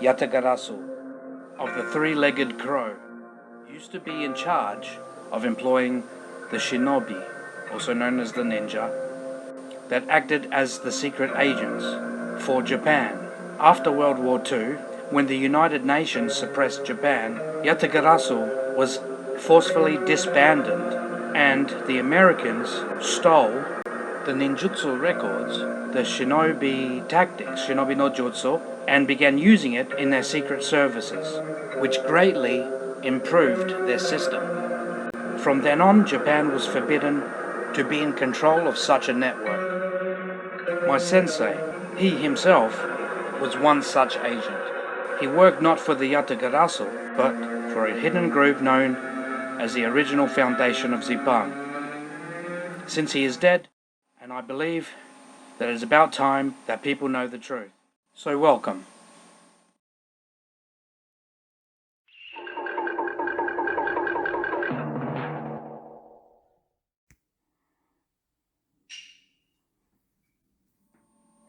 Yatagarasu of the three-legged crow used to be in charge of employing the shinobi, also known as the ninja, that acted as the secret agents for Japan. After World War II, when the United Nations suppressed Japan, Yatagarasu was forcefully disbanded, and the Americans stole the ninjutsu records, the shinobi tactics, shinobi no jutsu, and began using it in their secret services, which greatly improved their system. From then on, Japan was forbidden to be in control of such a network. My sensei, he himself, was one such agent. He worked not for the Yatagarasu, but for a hidden group known as the original foundation of Zipang. Since he is dead, and I believe that it is about time that people know the truth. So welcome.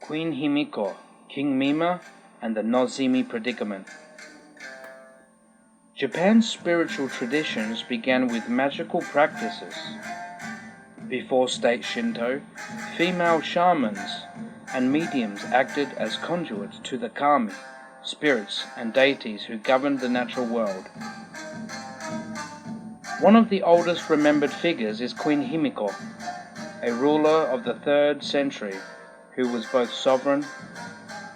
Queen Himiko, King Mima, and the Nozimi predicament. Japan's spiritual traditions began with magical practices. Before state Shinto, female shamans and mediums acted as conduits to the kami, spirits and deities who governed the natural world. One of the oldest remembered figures is Queen Himiko, a ruler of the 3rd century who was both sovereign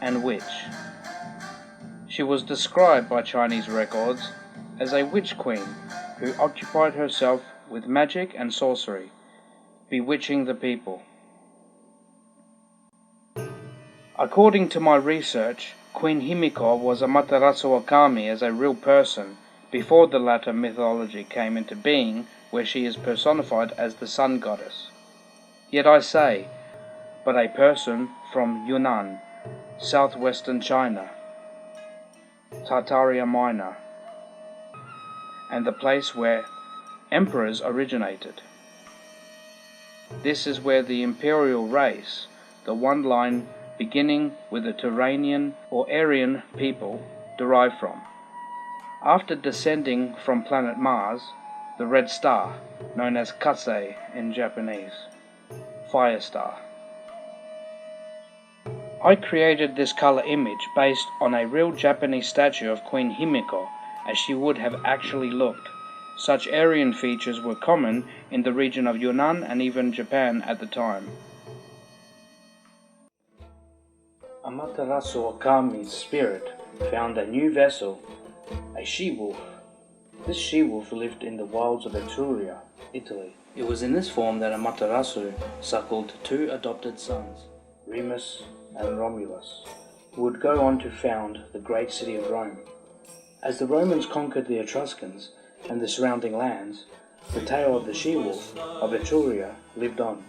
and witch. She was described by Chinese records as a witch queen who occupied herself with magic and sorcery, bewitching the people. According to my research, Queen Himiko was Amaterasu Okami as a real person before the latter mythology came into being, where she is personified as the sun goddess. Yet I say, but a person from Yunnan, southwestern China, Tartaria Minor, and the place where emperors originated. This is where the imperial race, the one line beginning with the Turanian or Aryan people, derived from. After descending from planet Mars, the red star, known as Kasei in Japanese, fire star. I created this color image based on a real Japanese statue of Queen Himiko as she would have actually looked. Such Aryan features were common in the region of Yunnan and even Japan at the time. Amaterasu Okami's spirit found a new vessel, a she-wolf. This she-wolf lived in the wilds of Etruria, Italy. It was in this form that Amaterasu suckled 2 adopted sons, Remus and Romulus, who would go on to found the great city of Rome. As the Romans conquered the Etruscans and the surrounding lands, the tale of the she-wolf of Etruria lived on,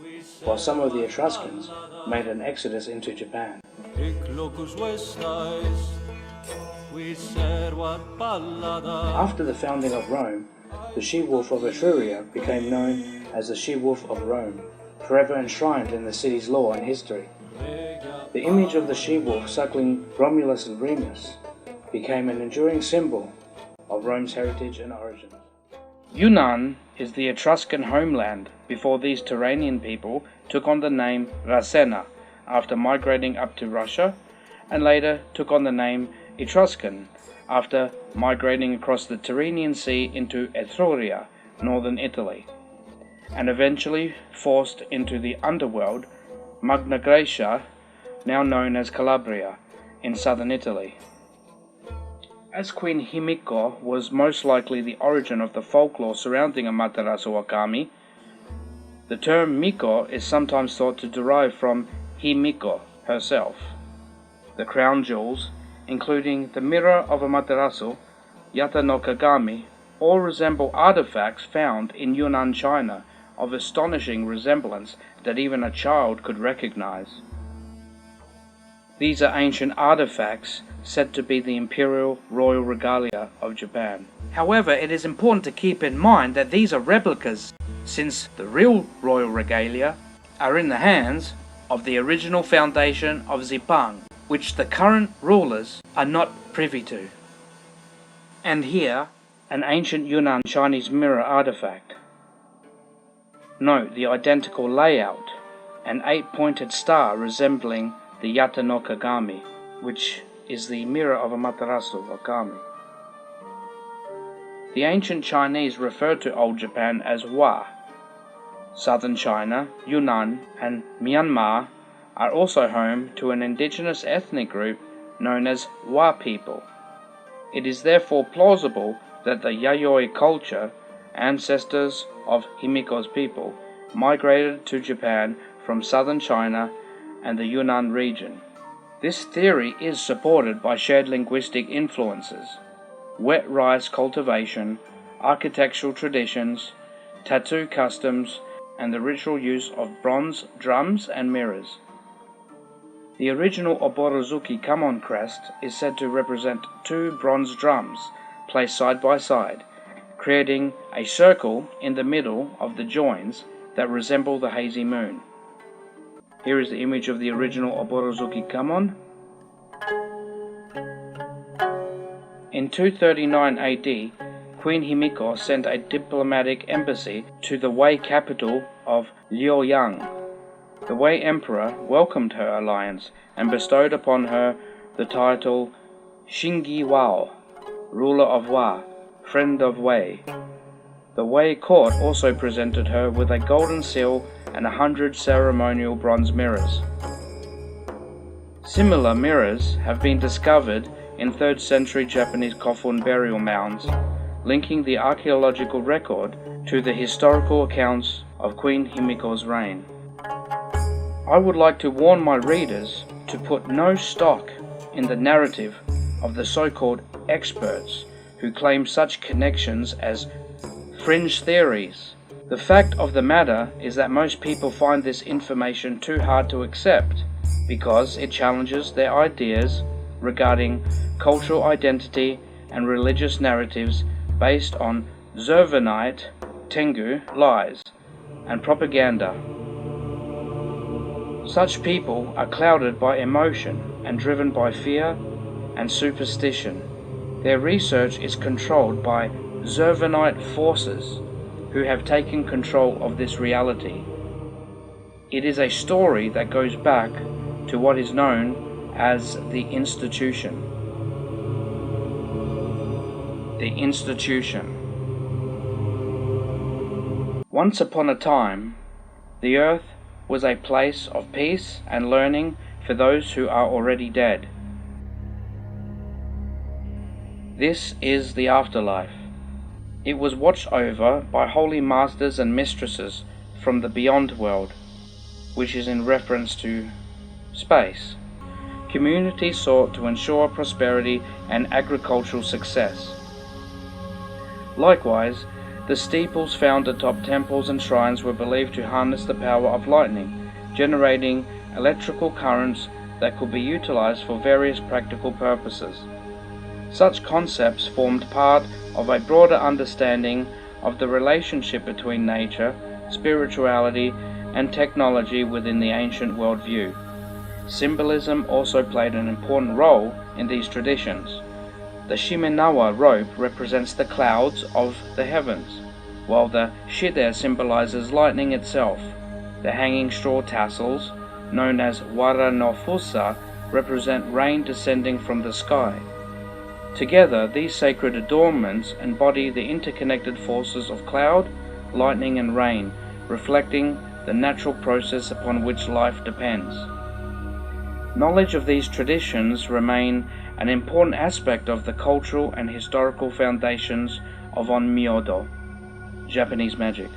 while some of the Etruscans made an exodus into Japan. After the founding of Rome, the she-wolf of Etruria became known as the she-wolf of Rome, forever enshrined in the city's lore and history. The image of the she-wolf suckling Romulus and Remus became an enduring symbol of Rome's heritage and origins. Yunnan is the Etruscan homeland before these Turanian people took on the name Rasenna after migrating up to Russia, and later took on the name Etruscan after migrating across the Tyrrhenian Sea into Etruria, northern Italy, and eventually forced into the underworld Magna Graecia, now known as Calabria, in southern Italy. As Queen Himiko was most likely the origin of the folklore surrounding Amaterasu Okami, the term Miko is sometimes thought to derive from Himiko herself. The crown jewels, including the mirror of Amaterasu, Yata no Kagami, all resemble artifacts found in Yunnan, China, of astonishing resemblance that even a child could recognize. These are ancient artifacts said to be the imperial royal regalia of Japan. However, it is important to keep in mind that these are replicas, since the real royal regalia are in the hands of the original foundation of Zipang, which the current rulers are not privy to. And here, an ancient Yunnan Chinese mirror artifact. Note the identical layout, an 8-pointed star resembling the Yata no Kagami, which is the mirror of Amaterasu or Kami. The ancient Chinese referred to Old Japan as Wa. Southern China, Yunnan, and Myanmar are also home to an indigenous ethnic group known as Wa people. It is therefore plausible that the Yayoi culture, ancestors of Himiko's people, migrated to Japan from southern China and the Yunnan region. This theory is supported by shared linguistic influences: wet rice cultivation, architectural traditions, tattoo customs, and the ritual use of bronze drums and mirrors. The original Oborozuki Kamon crest is said to represent 2 bronze drums placed side by side, creating a circle in the middle of the joins that resemble the hazy moon. Here is the image of the original Oborozuki Kamon. In 239 AD, Queen Himiko sent a diplomatic embassy to the Wei capital of Liueyang. The Wei emperor welcomed her alliance and bestowed upon her the title Shingi Wao, ruler of Wa, friend of Wei. The Wei court also presented her with a golden seal and 100 ceremonial bronze mirrors. Similar mirrors have been discovered in 3rd century Japanese Kofun burial mounds, linking the archaeological record to the historical accounts of Queen Himiko's reign. I would like to warn my readers to put no stock in the narrative of the so-called experts who claim such connections as fringe theories. The fact of the matter is that most people find this information too hard to accept because it challenges their ideas regarding cultural identity and religious narratives based on Zervanite, Tengu lies, and propaganda. Such people are clouded by emotion and driven by fear and superstition. Their research is controlled by Zervanite forces who have taken control of this reality. It is a story that goes back to what is known as the institution. The institution. Once upon a time, the earth was a place of peace and learning for those who are already dead. This is the afterlife. It was watched over by holy masters and mistresses from the beyond world, which is in reference to space. Communities sought to ensure prosperity and agricultural success. Likewise, the steeples found atop temples and shrines were believed to harness the power of lightning, generating electrical currents that could be utilized for various practical purposes. Such concepts formed part of a broader understanding of the relationship between nature, spirituality, and technology within the ancient worldview. Symbolism also played an important role in these traditions. The Shimenawa rope represents the clouds of the heavens, while the Shide symbolizes lightning itself. The hanging straw tassels, known as Wara no Fusa, represent rain descending from the sky. Together, these sacred adornments embody the interconnected forces of cloud, lightning, and rain, reflecting the natural process upon which life depends. Knowledge of these traditions remain an important aspect of the cultural and historical foundations of onmyodo, Japanese magic.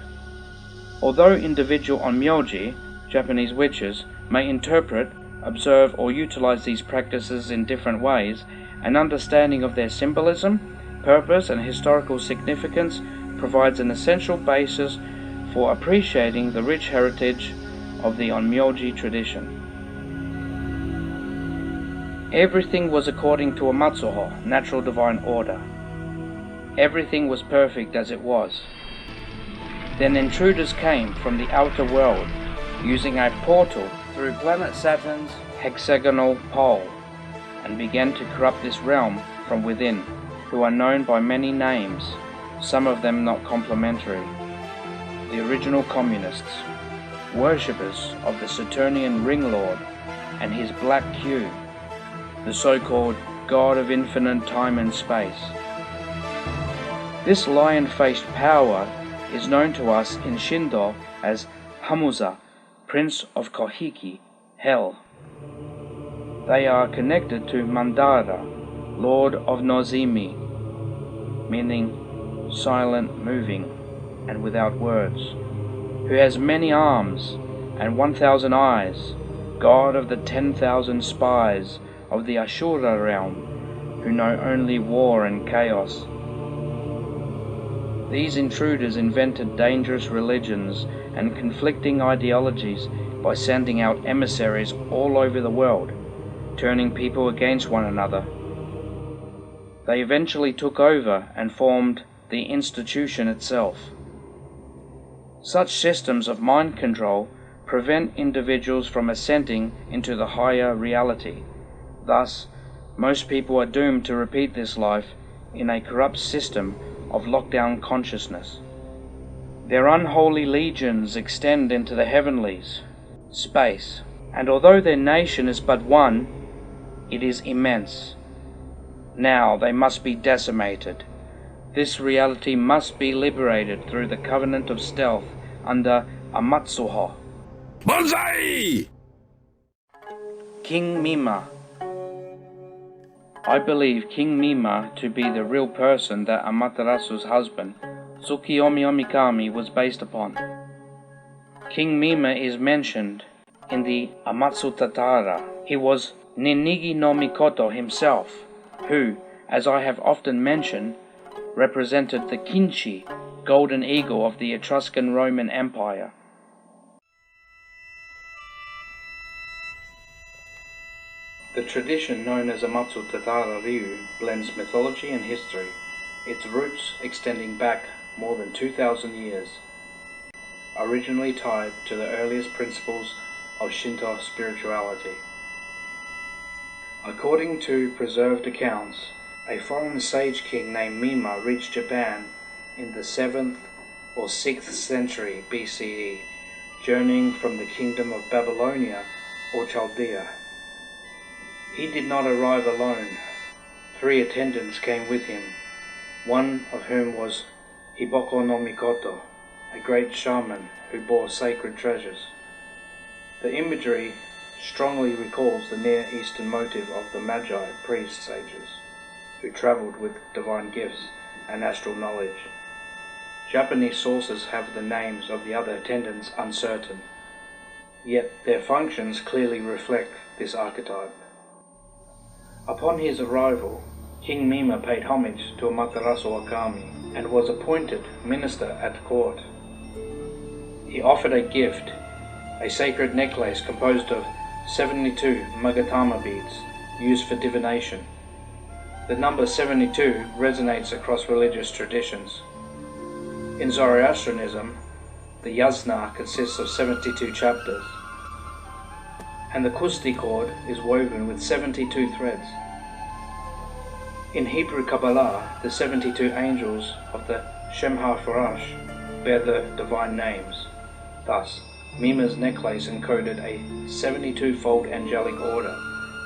Although individual onmyoji, Japanese witches, may interpret, observe, or utilize these practices in different ways, an understanding of their symbolism, purpose, and historical significance provides an essential basis for appreciating the rich heritage of the onmyoji tradition. Everything was according to a Matsuho, natural divine order. Everything was perfect as it was. Then intruders came from the outer world, using a portal through planet Saturn's hexagonal pole, and began to corrupt this realm from within, who are known by many names, some of them not complimentary. The original communists, worshippers of the Saturnian ring lord and his black Q, the so-called God of infinite time and space. This lion-faced power is known to us in Shindo as Hamuza, Prince of Kohiki, Hell. They are connected to Mandara, Lord of Nozimi, meaning silent, moving, and without words, who has many arms and 1,000 eyes, God of the 10,000 spies of the Ashura realm, who know only war and chaos. These intruders invented dangerous religions and conflicting ideologies by sending out emissaries all over the world, turning people against one another. They eventually took over and formed the institution itself. Such systems of mind control prevent individuals from ascending into the higher reality. Thus, most people are doomed to repeat this life in a corrupt system of lockdown consciousness. Their unholy legions extend into the heavenlies, space, and although their nation is but one, it is immense. Now they must be decimated. This reality must be liberated through the covenant of stealth under Amatsuho. Banzai! King Mima. I believe King Mima to be the real person that Amaterasu's husband, Tsukiyomi Omikami, was based upon. King Mima is mentioned in the Amatsu Tatara. He was Ninigi no Mikoto himself, who, as I have often mentioned, represented the Kinchi, golden eagle of the Etruscan Roman Empire. The tradition known as Amatsu Tatara Ryu blends mythology and history, its roots extending back more than 2,000 years, originally tied to the earliest principles of Shinto spirituality. According to preserved accounts, a foreign sage king named Mima reached Japan in the 7th or 6th century BCE, journeying from the kingdom of Babylonia or Chaldea. He did not arrive alone. 3 attendants came with him, one of whom was Hiboko no Mikoto, a great shaman who bore sacred treasures. The imagery strongly recalls the Near Eastern motive of the Magi, priest sages, who travelled with divine gifts and astral knowledge. Japanese sources have the names of the other attendants uncertain, yet their functions clearly reflect this archetype. Upon his arrival, King Mima paid homage to Amaterasu Akami and was appointed minister at court. He offered a gift, a sacred necklace composed of 72 Magatama beads used for divination. The number 72 resonates across religious traditions. In Zoroastrianism, the yasna consists of 72 chapters, and the kusti cord is woven with 72 threads. In Hebrew Kabbalah, the 72 angels of the Shem HaFarash bear the divine names. Thus, Mima's necklace encoded a 72-fold angelic order,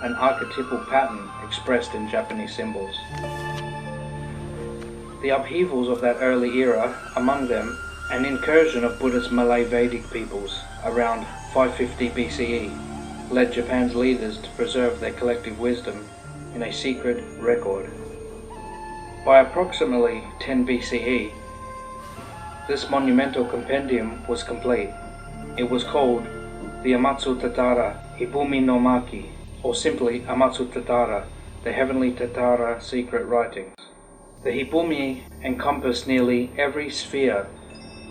an archetypal pattern expressed in Japanese symbols. The upheavals of that early era, among them an incursion of Buddhist Malay Vedic peoples around 550 BCE, led Japan's leaders to preserve their collective wisdom in a secret record. By approximately 10 BCE, this monumental compendium was complete. It was called the Amatsu Tatara Hibumi no Maki, or simply Amatsu Tatara, the Heavenly Tatara Secret Writings. The Hibumi encompassed nearly every sphere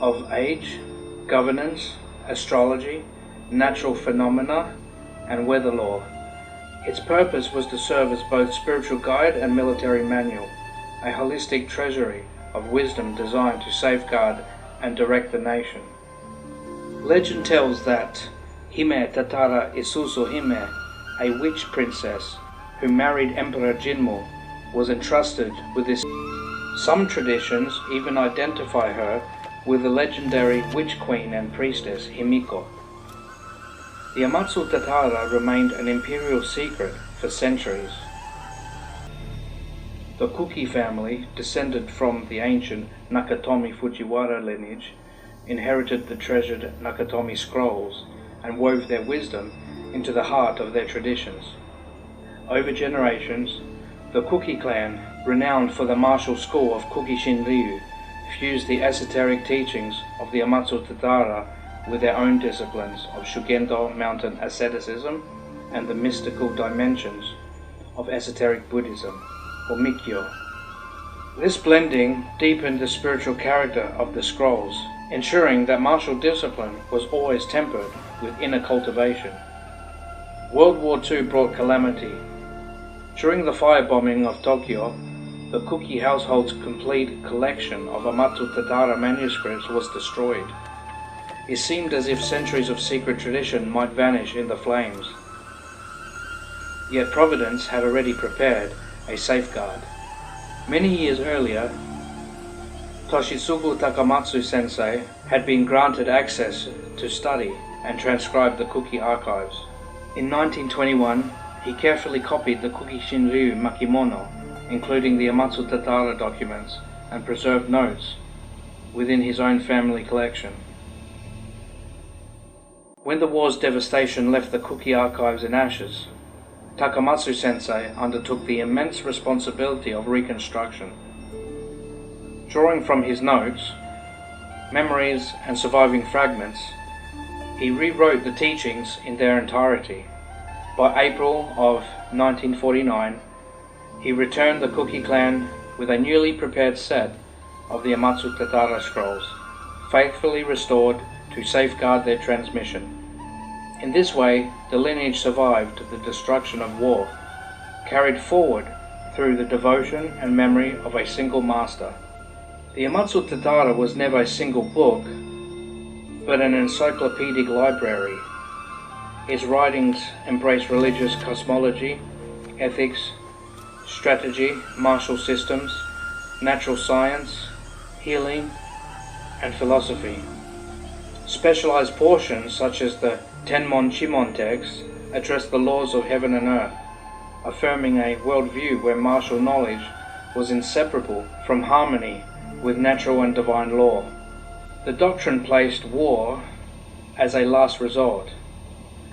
of age, governance, astrology, natural phenomena, and weather law. Its purpose was to serve as both spiritual guide and military manual, a holistic treasury of wisdom designed to safeguard and direct the nation. Legend tells that Hime Tatara Isuzu Hime, a witch princess who married Emperor Jinmu, was entrusted with this. Some traditions even identify her with the legendary witch queen and priestess Himiko. The Amatsu Tatara remained an imperial secret for centuries. The Kuki family, descended from the ancient Nakatomi Fujiwara lineage, inherited the treasured Nakatomi scrolls and wove their wisdom into the heart of their traditions. Over generations, the Kuki clan, renowned for the martial school of Kuki Shinryu, fused the esoteric teachings of the Amatsu Tatara with their own disciplines of Shugendo mountain asceticism and the mystical dimensions of esoteric Buddhism, or Mikyo. This blending deepened the spiritual character of the scrolls, ensuring that martial discipline was always tempered with inner cultivation. World War II brought calamity. During the firebombing of Tokyo, the Kuki household's complete collection of Amatsu Tatara manuscripts was destroyed. It seemed as if centuries of secret tradition might vanish in the flames. Yet Providence had already prepared a safeguard. Many years earlier, Toshitsugu Takamatsu sensei had been granted access to study and transcribe the Kuki archives. In 1921, he carefully copied the Kuki Shinryu Makimono, including the Amatsu Tatara documents, and preserved notes within his own family collection. When the war's devastation left the Kuki archives in ashes, Takamatsu sensei undertook the immense responsibility of reconstruction. Drawing from his notes, memories and surviving fragments, he rewrote the teachings in their entirety. By April of 1949, he returned the Kuki clan with a newly prepared set of the Amatsu Tatara scrolls, faithfully restored to safeguard their transmission. In this way, the lineage survived the destruction of war, carried forward through the devotion and memory of a single master. The Amatsu Tatara was never a single book, but an encyclopedic library. Its writings embrace religious cosmology, ethics, strategy, martial systems, natural science, healing, and philosophy. Specialized portions such as the Tenmon Chimon texts address the laws of heaven and earth, affirming a worldview where martial knowledge was inseparable from harmony with natural and divine law. The doctrine placed war as a last resort.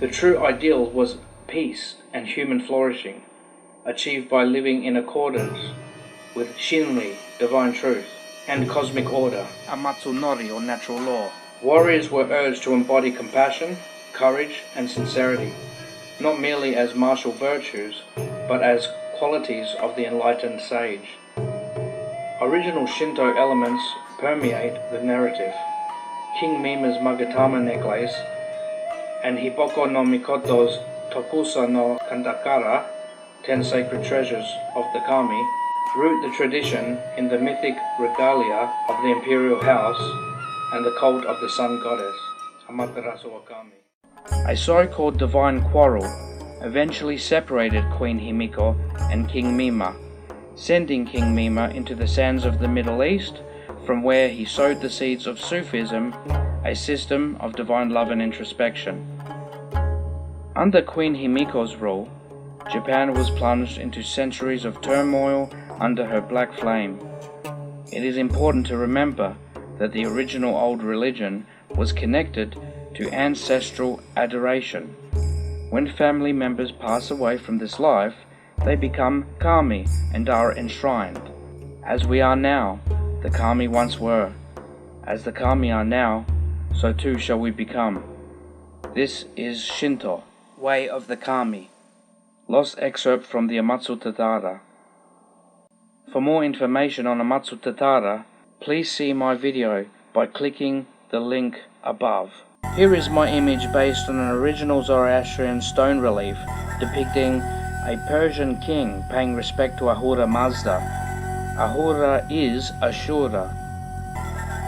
The true ideal was peace and human flourishing, achieved by living in accordance with Shinri, divine truth, and cosmic order, Amatsu Nori, or natural law. Warriors were urged to embody compassion, courage, and sincerity, not merely as martial virtues, but as qualities of the enlightened sage. Original Shinto elements permeate the narrative. King Mima's Magatama necklace and Hiboko no Mikoto's Tokusa no Kandakara, 10 sacred treasures of the kami, root the tradition in the mythic regalia of the imperial house and the cult of the sun goddess, Amaterasu Okami. A so-called divine quarrel eventually separated Queen Himiko and King Mima, sending King Mima into the sands of the Middle East, from where he sowed the seeds of Sufism, a system of divine love and introspection. Under Queen Himiko's rule, Japan was plunged into centuries of turmoil under her black flame. It is important to remember that the original old religion was connected to ancestral adoration. When family members pass away from this life, they become kami and are enshrined. As we are now, the kami once were. As the kami are now, so too shall we become. This is Shinto, way of the kami. Lost excerpt from the Amatsu Tatara. For more information on Amatsu Tatara, please see my video by clicking the link above. Here is my image based on an original Zoroastrian stone relief depicting a Persian king paying respect to Ahura Mazda. Ahura is Ashura.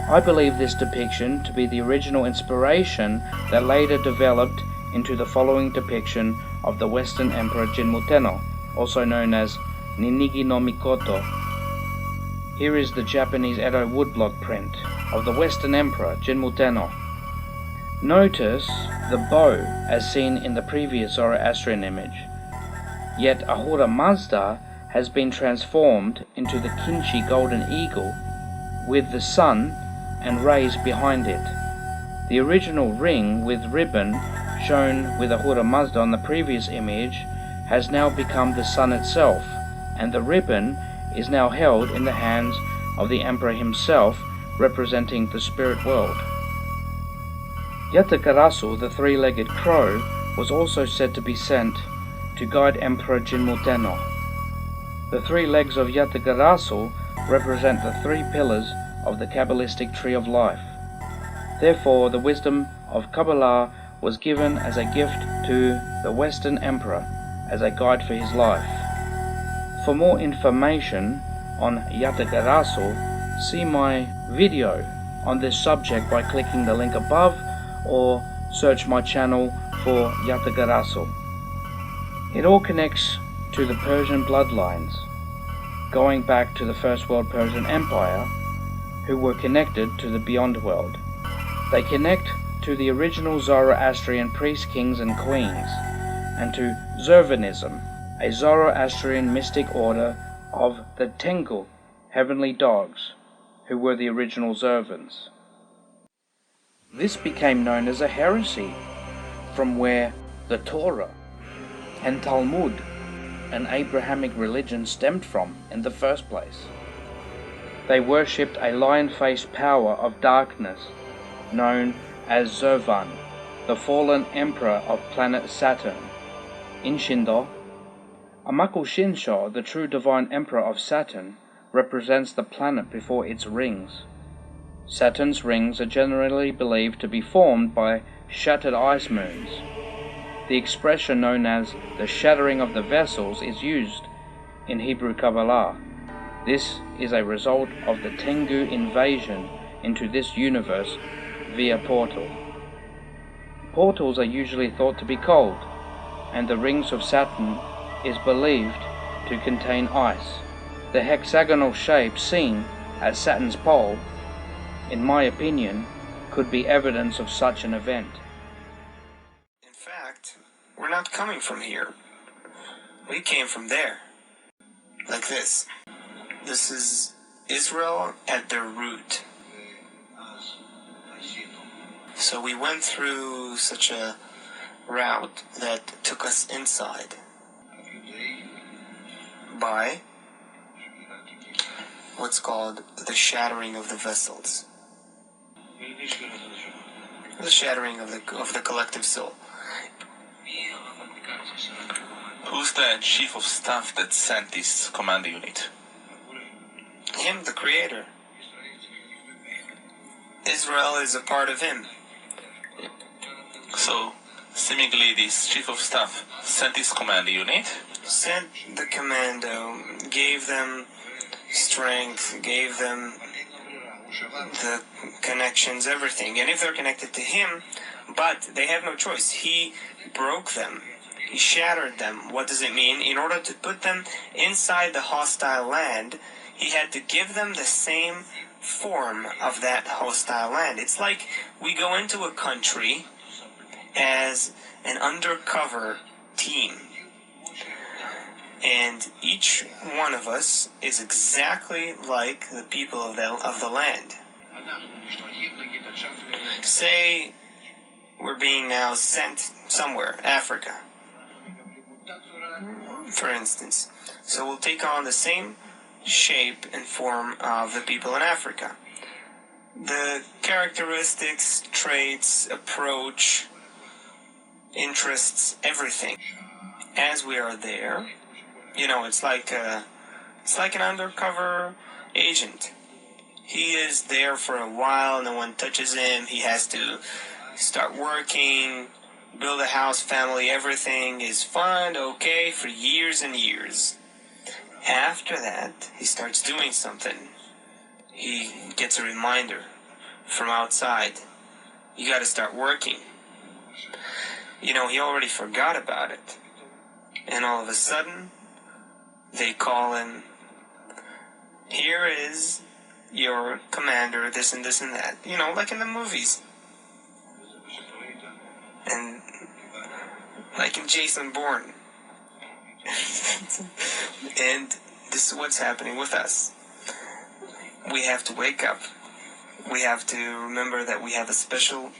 I believe this depiction to be the original inspiration that later developed into the following depiction of the Western Emperor Jinmu Tenno, also known as Ninigi no Mikoto. Here is the Japanese Edo woodblock print of the Western Emperor Jinmu Tenno. Notice the bow as seen in the previous Zoroastrian image, yet Ahura Mazda has been transformed into the Kinchi golden eagle with the sun and rays behind it. The original ring with ribbon shown with Ahura Mazda on the previous image has now become the sun itself, and the ribbon is now held in the hands of the emperor himself, representing the spirit world. Yatagarasu, the three-legged crow, was also said to be sent to guide Emperor Jinmu Tenno. The three legs of Yatagarasu represent the three pillars of the Kabbalistic tree of life. Therefore, the wisdom of Kabbalah was given as a gift to the Western Emperor as a guide for his life. For more information on Yatagarasu, see my video on this subject by clicking the link above or search my channel for Yatagarasu. It all connects to the Persian bloodlines, going back to the First World Persian Empire, who were connected to the Beyond World. They connect to the original Zoroastrian priests, kings and queens, and to Zervanism, a Zoroastrian mystic order of the Tengu, heavenly dogs, who were the original Zervans. This became known as a heresy, from where the Torah and Talmud, an Abrahamic religion, stemmed from in the first place. They worshipped a lion-faced power of darkness known as Zervan, the fallen emperor of planet Saturn. In Shindo, Amaku Shinsho, the true divine emperor of Saturn, represents the planet before its rings. Saturn's rings are generally believed to be formed by shattered ice moons. The expression known as the shattering of the vessels is used in Hebrew Kabbalah. This is a result of the Tengu invasion into this universe via portal. Portals are usually thought to be cold, and the rings of Saturn is believed to contain ice. The hexagonal shape seen at Saturn's pole, in my opinion, could be evidence of such an event. In fact, we're not coming from here. We came from there. Like this. This is Israel at their root. So we went through such a route that took us inside by what's called the shattering of the vessels. The shattering of the collective soul. Who's the chief of staff that sent this command unit? Him, the creator. Israel is a part of him. So, seemingly this chief of staff sent this command unit? Sent the commando, gave them strength, gave them the connections, everything. And if they're connected to him, but they have no choice. He broke them. He shattered them. What does it mean? In order to put them inside the hostile land, he had to give them the same form of that hostile land. It's like we go into a country as an undercover team, and each one of us is exactly like the people of the land. Say we're being now sent somewhere, Africa, for instance. So we'll take on the same shape and form of the people in Africa. The characteristics, traits, approach, interests, everything. As we are there, it's like an undercover agent. He is there for a while, no one touches him, he has to start working, build a house, family, everything is fine, okay, for years and years. After that, he starts doing something. He gets a reminder from outside. You gotta start working. He already forgot about it. And all of a sudden, they call him, here is your commander, this and this and that. You know, like in the movies. And like in Jason Bourne. And this is what's happening with us. We have to wake up. We have to remember that we have a special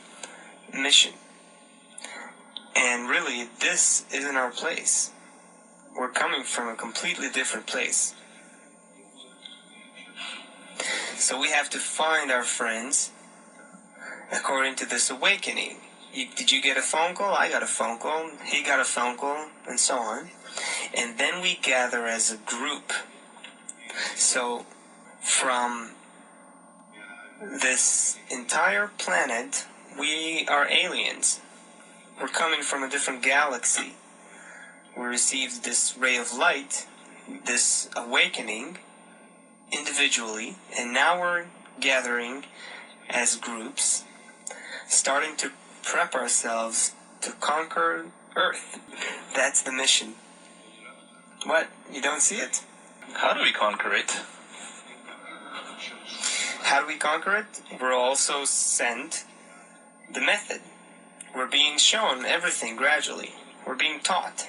mission. And really, this isn't our place. We're coming from a completely different place. So we have to find our friends according to this awakening. Did you get a phone call? I got a phone call. He got a phone call, and so on. And then we gather as a group. So from this entire planet, we are aliens. We're coming from a different galaxy. We received this ray of light, this awakening, individually, and now we're gathering as groups, starting to prep ourselves to conquer Earth. That's the mission. What? You don't see it? How do we conquer it? How do we conquer it? We're also sent the method. We're being shown everything gradually. We're being taught.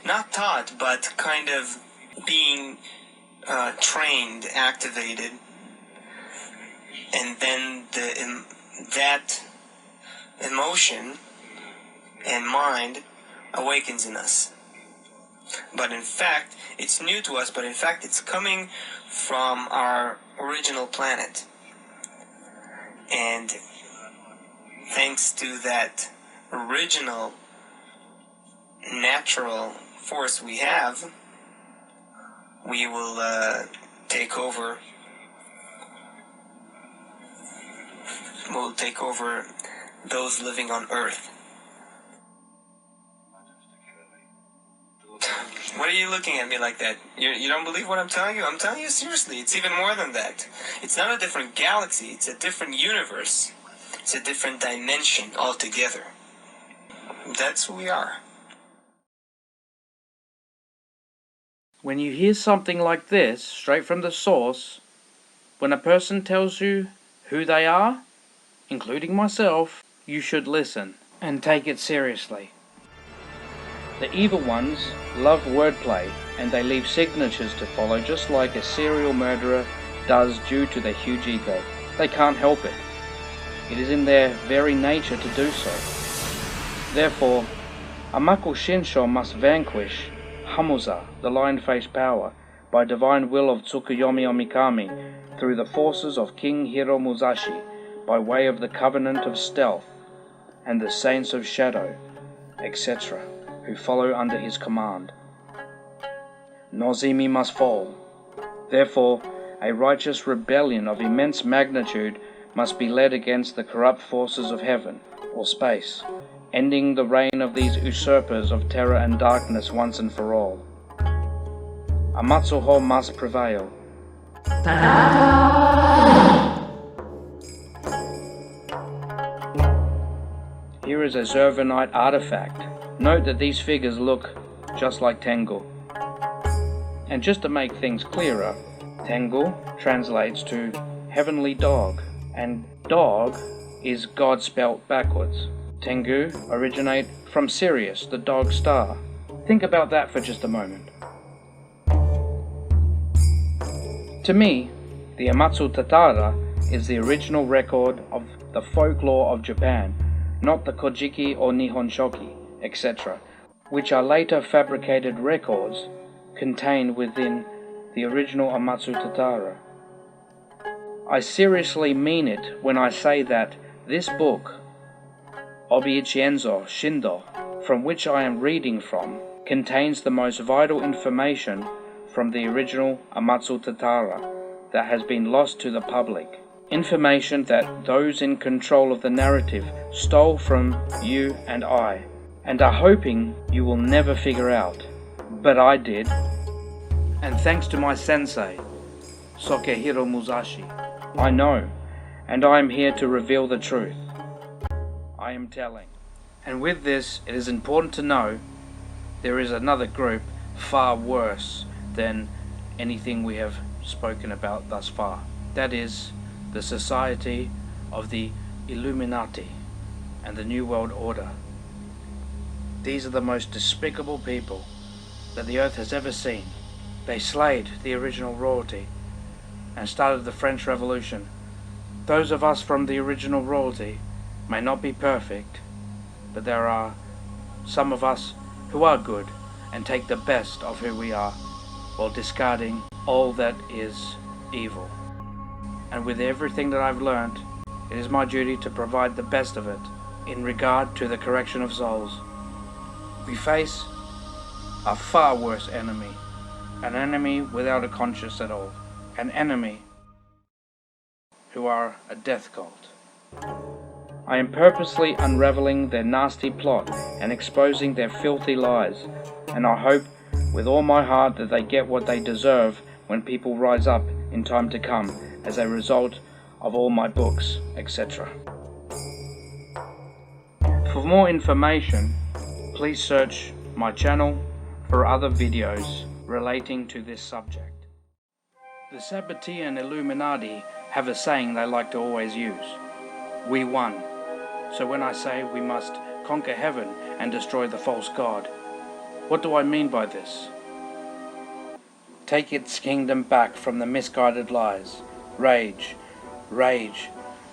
Not taught, but kind of being trained, activated, and then that emotion and mind awakens in us. But in fact, it's new to us, but in fact it's coming from our original planet. And thanks to that original natural force we have, we will take over. We'll take over those living on Earth. What are you looking at me like that? You don't believe what I'm telling you? I'm telling you seriously. It's even more than that. It's not a different galaxy. It's a different universe. It's a different dimension altogether. That's who we are. When you hear something like this, straight from the source, when a person tells you who they are, including myself, you should listen and take it seriously. The evil ones love wordplay, and they leave signatures to follow, just like a serial murderer does due to their huge ego. They can't help it. It is in their very nature to do so. Therefore, Amako Shinsho must vanquish Hamuza, the lion-faced power, by divine will of Tsukuyomi Omikami, through the forces of King Hiro Musashi, by way of the covenant of stealth, and the saints of shadow, etc., who follow under his command. Nozimi must fall. Therefore, a righteous rebellion of immense magnitude must be led against the corrupt forces of heaven, or space, ending the reign of these usurpers of terror and darkness once and for all. Amatsuho must prevail. Here is a Zervanite artifact. Note that these figures look just like Tengu. And just to make things clearer, Tengu translates to heavenly dog, and dog is God spelt backwards. Tengu originate from Sirius, the dog star. Think about that for just a moment. To me, the Amatsu Tatara is the original record of the folklore of Japan, not the Kojiki or Nihon Shoki, etc., which are later fabricated records contained within the original Amatsu Tatara. I seriously mean it when I say that this book, OBI-ICHI Shindo, from which I am reading from, contains the most vital information from the original Amatsu Tatara that has been lost to the public. Information that those in control of the narrative stole from you and I, and are hoping you will never figure out. But I did. And thanks to my sensei, Sokehiro Musashi, I know, and I am here to reveal the truth. I am telling. And with this, it is important to know there is another group far worse than anything we have spoken about thus far. That is, the society of the Illuminati and the New World Order. These are the most despicable people that the earth has ever seen. They slayed the original royalty and started the French Revolution. Those of us from the original royalty may not be perfect, but there are some of us who are good and take the best of who we are while discarding all that is evil. And with everything that I've learned, it is my duty to provide the best of it in regard to the correction of souls. We face a far worse enemy, an enemy without a conscience at all, an enemy who are a death cult. I am purposely unraveling their nasty plot and exposing their filthy lies, and I hope with all my heart that they get what they deserve when people rise up in time to come as a result of all my books, etc. For more information, please search my channel for other videos relating to this subject. The Sabbatean Illuminati have a saying they like to always use: we won. So when I say we must conquer heaven and destroy the false god, what do I mean by this? Take its kingdom back from the misguided lies. Rage, rage,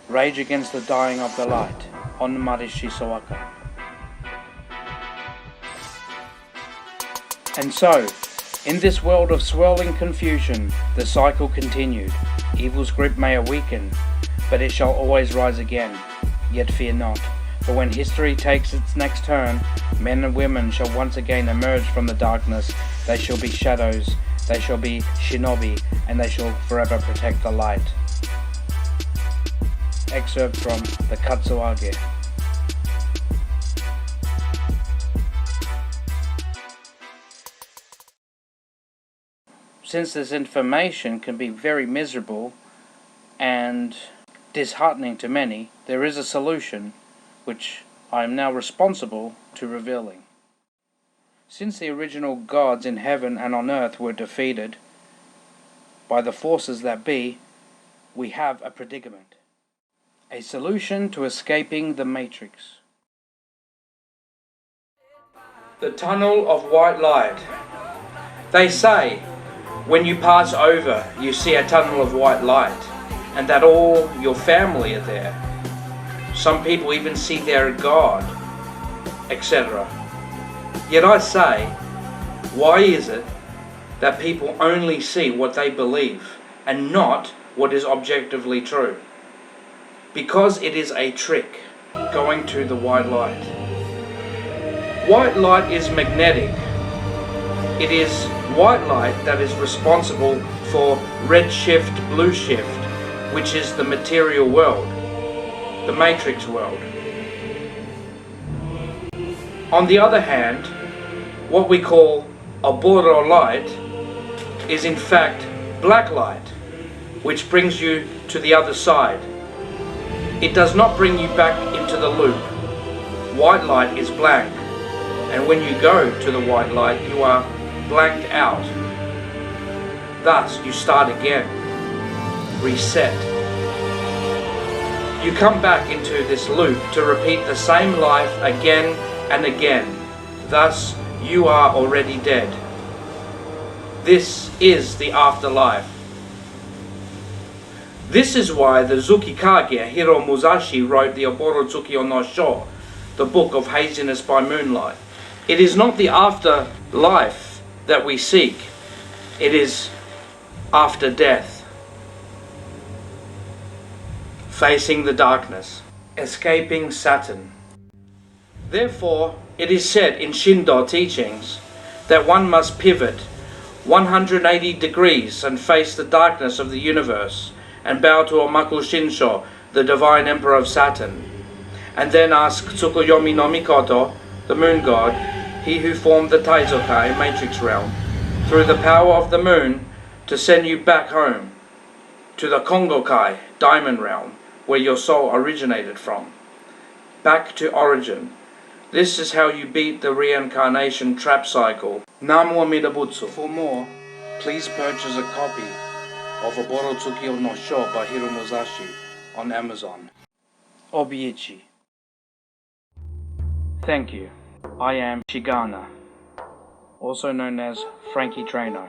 rage against the dying of the light. On Marishi Sawaka. And so, in this world of swirling confusion, the cycle continued. Evil's grip may weaken, but it shall always rise again. Yet fear not, for when history takes its next turn, men and women shall once again emerge from the darkness. They shall be shadows, they shall be shinobi, and they shall forever protect the light. Excerpt from the Katsuage. Since this information can be very miserable and disheartening to many, there is a solution which I am now responsible to revealing. Since the original gods in heaven and on earth were defeated by the forces that be, we have a predicament, a solution to escaping the matrix. The tunnel of white light. They say when you pass over you see a tunnel of white light, and that all your family are there. Some people even see their God, etc. Yet I say, why is it that people only see what they believe and not what is objectively true? Because it is a trick, going to the white light. White light is magnetic. It is white light that is responsible for red shift, blue shift, which is the material world, the matrix world. On the other hand, what we call oboro light is in fact black light, which brings you to the other side. It does not bring you back into the loop. White light is blank, and when you go to the white light, you are blanked out. Thus, you start again. Reset. You come back into this loop to repeat the same life again and again. Thus, you are already dead. This is the afterlife. This is why the Zukikage Hiro Musashi wrote the Oborotsuki no Sho, the book of haziness by moonlight. It is not the afterlife that we seek. It is after death. Facing the darkness. Escaping Saturn. Therefore, it is said in Shindo teachings that one must pivot 180 degrees and face the darkness of the universe and bow to Omaku Shinsho, the divine emperor of Saturn, and then ask Tsukuyomi no Mikoto, the moon god, he who formed the Taizokai matrix realm, through the power of the moon to send you back home to the Kongokai diamond realm where your soul originated from. Back to origin. This is how you beat the reincarnation trap cycle. Namo Amida Butsu. For more, Please purchase a copy of Oborotsuki no Sho by Hiro Musashi on Amazon. OBI-ICHI. Thank you. I am Shigana, also known as Frankie Traino.